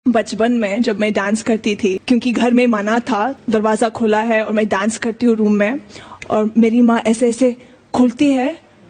बचपन में जब मैं डांस करती थी, क्योंकि घर में मना था, दरवाजा खुला है और मैं डांस करती हूँ रूम में, और मेरी माँ ऐसे ऐसे खुलती है,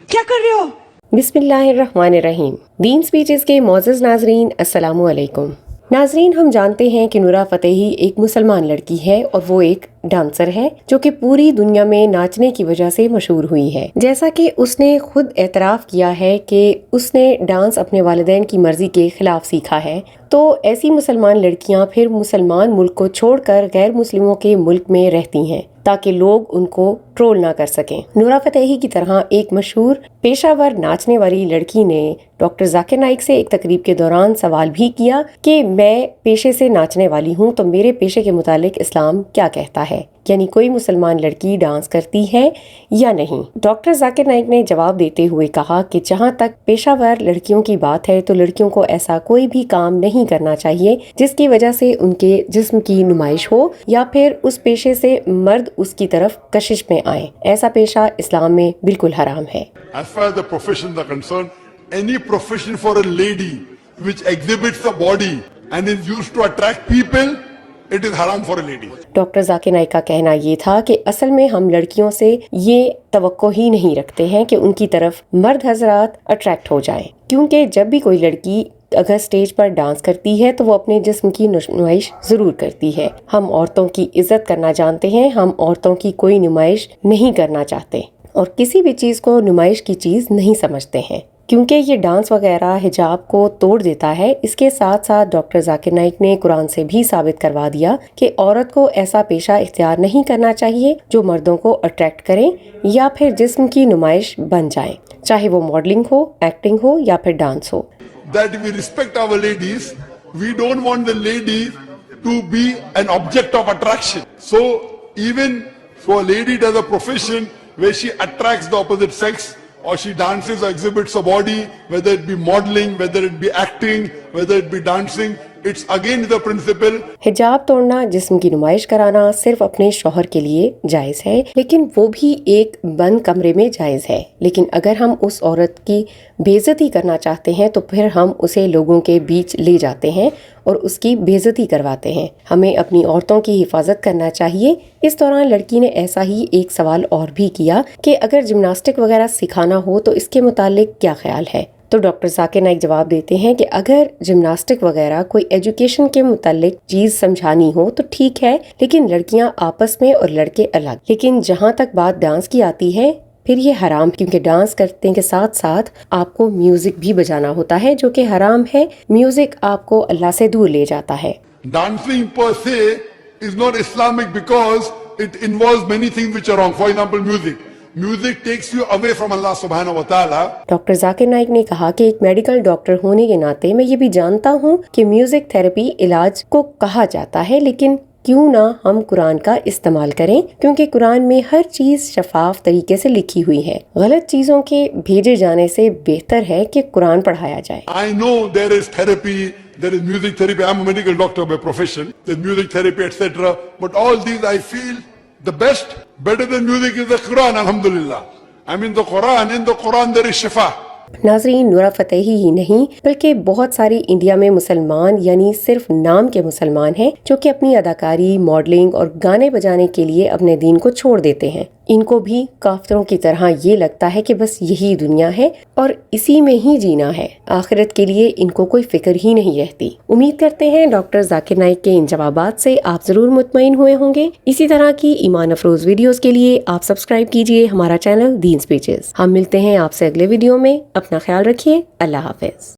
क्या कर रहे हो? बिस्मिल्लाहिर्रहमानिर्रहीम। दीन स्पीचेस के मोअज़्ज़ज़ नाज़रीन, अस्सलामु अलैकुम। नाज़रीन, हम जानते हैं कि नूरा फ़तेही एक मुसलमान लड़की है और वो एक डांसर है जो कि पूरी दुनिया में नाचने की वजह से मशहूर हुई है। जैसा कि उसने खुद एतराफ़ किया है कि उसने डांस अपने वालिदैन की मर्जी के खिलाफ सीखा है, तो ऐसी मुसलमान लड़कियां फिर मुसलमान मुल्क को छोड़कर गैर मुस्लिमों के मुल्क में रहती हैं ताकि लोग उनको ट्रोल ना कर सकें। नूरा फ़तेही की तरह एक मशहूर पेशावर नाचने वाली लड़की ने डॉक्टर जाकिर नाइक से एक तकरीब के दौरान सवाल भी किया कि मैं पेशे से नाचने वाली हूँ, तो मेरे पेशे के मुतालिक इस्लाम क्या कहता है, यानी कोई मुसलमान लड़की डांस करती है या नहीं। डॉक्टर जाकिर नाइक ने जवाब देते हुए कहा कि जहाँ तक पेशावर लड़कियों की बात है तो लड़कियों को ऐसा कोई भी काम नहीं करना चाहिए जिसकी वजह से उनके जिस्म की नुमाइश हो या फिर उस पेशे से मर्द उसकी तरफ कशिश में आए। ऐसा पेशा इस्लाम में बिल्कुल हराम है। As far as the professions are concerned, any profession for a lady which exhibits the body and is used to attract people, it is haram for a lady. Doctor Zakir Naik का कहना ये था कि असल में हम लड़कियों से ये तवक्को ही नहीं रखते हैं कि उनकी तरफ मर्द हजरात अट्रैक्ट हो जाएं, क्योंकि जब भी कोई लड़की अगर स्टेज पर डांस करती है तो वो अपने जिस्म की नुमाइश जरूर करती है। हम औरतों की इज्जत करना जानते हैं, हम औरतों की कोई नुमाइश नहीं करना चाहते और किसी भी चीज को नुमाइश की चीज नहीं समझते हैं, क्योंकि ये डांस वगैरह हिजाब को तोड़ देता है। इसके साथ साथ डॉक्टर जाकिर नाइक ने कुरान से भी साबित करवा दिया कि औरत को ऐसा पेशा इख्तियार नहीं करना चाहिए जो मर्दों को अट्रैक्ट करे या फिर जिस्म की नुमाइश बन जाए, चाहे वो मॉडलिंग हो, एक्टिंग हो या फिर डांस हो। That we respect our ladies, we don't want the ladies to be an object of attraction. So even so a lady does a profession where she attracts the opposite sex, or she dances or exhibits her body, whether it be modeling, whether it be acting, whether it be dancing, it's again the principle. हिजाब तोड़ना, जिस्म की नुमाइश कराना सिर्फ अपने शौहर के लिए जायज है, लेकिन वो भी एक बंद कमरे में जायज है। लेकिन अगर हम उस औरत की बेइज्जती करना चाहते हैं तो फिर हम उसे लोगों के बीच ले जाते हैं और उसकी बेइज्जती करवाते हैं। हमें अपनी औरतों की हिफाजत करना चाहिए। इस दौरान लड़की ने ऐसा ही एक सवाल और भी किया कि अगर जिम्नास्टिक वगैरह सिखाना हो तो इसके मुतालिक क्या ख्याल है। तो डॉक्टर जाकिर नाइक जवाब देते हैं कि अगर जिम्नास्टिक वगैरह कोई एजुकेशन के मुतालिक चीज समझानी हो तो ठीक है, लेकिन लड़कियां आपस में और लड़के अलग। लेकिन जहां तक बात डांस की आती है फिर ये हराम, क्योंकि डांस करने के साथ साथ आपको म्यूजिक भी बजाना होता है जो कि हराम है। म्यूजिक आपको अल्लाह से दूर ले जाता है। Dancing per se is not Islamic because it involves many things which are wrong. For example, music. Music takes you away from Allah subhanahu wa ta'ala. Doctor Zakir Naik ने कहा कि एक मेडिकल डॉक्टर होने के नाते मैं ये भी जानता हूँ कि म्यूजिक थेरेपी इलाज को कहा जाता है, लेकिन क्यों ना हम कुरान का इस्तेमाल करें, क्योंकि कुरान में हर चीज शफाफ तरीके से लिखी हुई है। गलत चीजों के भेजे जाने से बेहतर है कि कुरान पढ़ाया जाए। I know there is therapy, there is music therapy. I'm a medical doctor by profession. There's music therapy, etc. But all these I feel the best, better than music is the Quran, alhamdulillah. I mean in the Quran there is shifa. नाज़रीन, नूरा Fatehi ही नहीं बल्कि बहुत सारी India में मुसलमान यानी सिर्फ नाम के मुसलमान हैं जो कि अपनी अदाकारी, मॉडलिंग और गाने बजाने के लिए अपने दीन को छोड़ देते हैं। इनको भी काफिरों की तरह ये लगता है कि बस यही दुनिया है और इसी में ही जीना है। आखिरत के लिए इनको कोई फिक्र ही नहीं रहती। उम्मीद करते हैं डॉक्टर जाकिर नाइक के इन जवाबात से आप जरूर मुतमईन हुए होंगे। इसी तरह की ईमान अफरोज वीडियोस के लिए आप सब्सक्राइब कीजिए हमारा चैनल दीन स्पीचेस। हम मिलते हैं आपसे अगले वीडियो में। अपना ख्याल रखिए। अल्लाह हाफिज।